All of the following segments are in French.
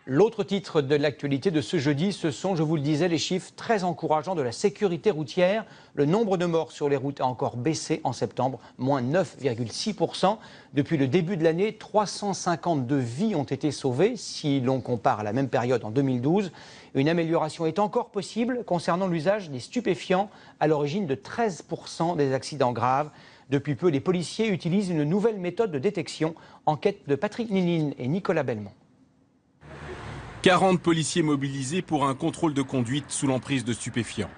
L'autre titre de l'actualité de ce jeudi, ce sont, je vous le disais, les chiffres très encourageants de la sécurité routière. Le nombre de morts sur les routes a encore baissé en septembre, moins 9,6%. Depuis le début de l'année, 352 vies ont été sauvées, si l'on compare à la même période en 2012. Une amélioration est encore possible concernant l'usage des stupéfiants, à l'origine de 13% des accidents graves. Depuis peu, les policiers utilisent une nouvelle méthode de détection. Enquête de Patrick Ninine et Nicolas Belmont. 40 policiers mobilisés pour un contrôle de conduite sous l'emprise de stupéfiants.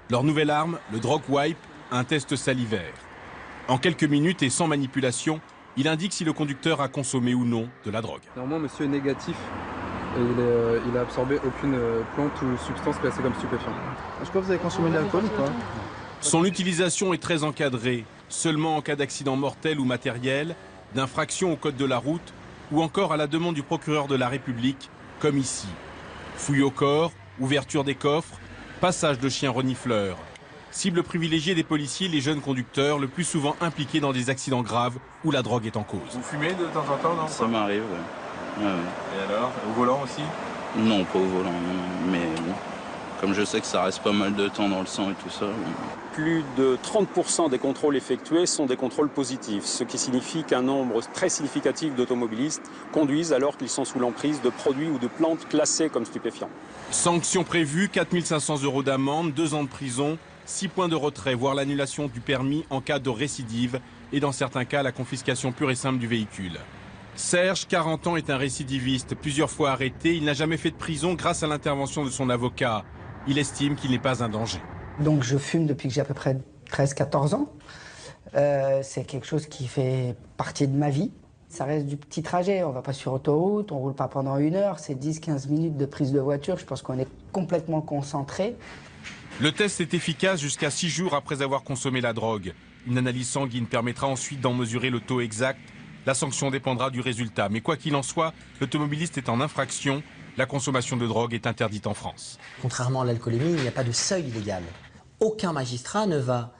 Leur nouvelle arme, le Drug Wipe, un test salivaire. En quelques minutes et sans manipulation, il indique si le conducteur a consommé ou non de la drogue. Normalement, monsieur est négatif et il a absorbé aucune plante ou substance classée comme stupéfiant. Est-ce que vous avez consommé de l'alcool ou pas? Son utilisation est très encadrée, seulement en cas d'accident mortel ou matériel, d'infraction au code de la route ou encore à la demande du procureur de la République, comme ici. Fouille au corps, ouverture des coffres, passage de chiens renifleurs. Cible privilégiée des policiers, les jeunes conducteurs, le plus souvent impliqués dans des accidents graves où la drogue est en cause. Vous fumez de temps en temps, non? Ça m'arrive, ouais. Et alors, au volant aussi? Non, pas au volant, non. Mais bon, comme je sais que ça reste pas mal de temps dans le sang et tout ça. Plus de 30% des contrôles effectués sont des contrôles positifs, ce qui signifie qu'un nombre très significatif d'automobilistes conduisent alors qu'ils sont sous l'emprise de produits ou de plantes classées comme stupéfiants. Sanctions prévues, 4 500 € d'amende, 2 ans de prison, 6 points de retrait, voire l'annulation du permis en cas de récidive et dans certains cas la confiscation pure et simple du véhicule. Serge, 40 ans, est un récidiviste, plusieurs fois arrêté. Il n'a jamais fait de prison grâce à l'intervention de son avocat. Il estime qu'il n'est pas un danger. Donc je fume depuis que j'ai à peu près 13-14 ans. C'est quelque chose qui fait partie de ma vie. Ça reste du petit trajet, on ne va pas sur autoroute, on ne roule pas pendant 1 heure, c'est 10-15 minutes de prise de voiture. Je pense qu'on est complètement concentré. Le test est efficace jusqu'à 6 jours après avoir consommé la drogue. Une analyse sanguine permettra ensuite d'en mesurer le taux exact. La sanction dépendra du résultat. Mais quoi qu'il en soit, l'automobiliste est en infraction. La consommation de drogue est interdite en France. Contrairement à l'alcoolémie, il n'y a pas de seuil illégal. Aucun magistrat ne va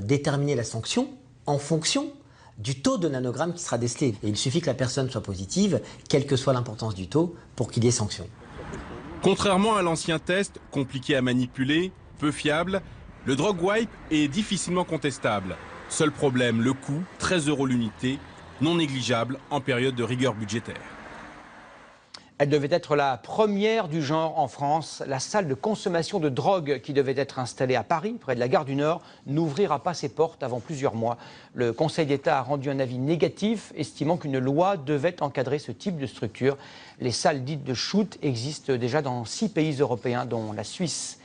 déterminer la sanction en fonction du taux de nanogrammes qui sera décelé. Et il suffit que la personne soit positive, quelle que soit l'importance du taux, pour qu'il y ait sanction. Contrairement à l'ancien test, compliqué à manipuler, peu fiable, le Drug Wipe est difficilement contestable. Seul problème, le coût, 13 € l'unité, non négligeable en période de rigueur budgétaire. Elle devait être la première du genre en France. La salle de consommation de drogue qui devait être installée à Paris, près de la gare du Nord, n'ouvrira pas ses portes avant plusieurs mois. Le Conseil d'État a rendu un avis négatif, estimant qu'une loi devait encadrer ce type de structure. Les salles dites de shoot existent déjà dans 6 pays européens, dont la Suisse.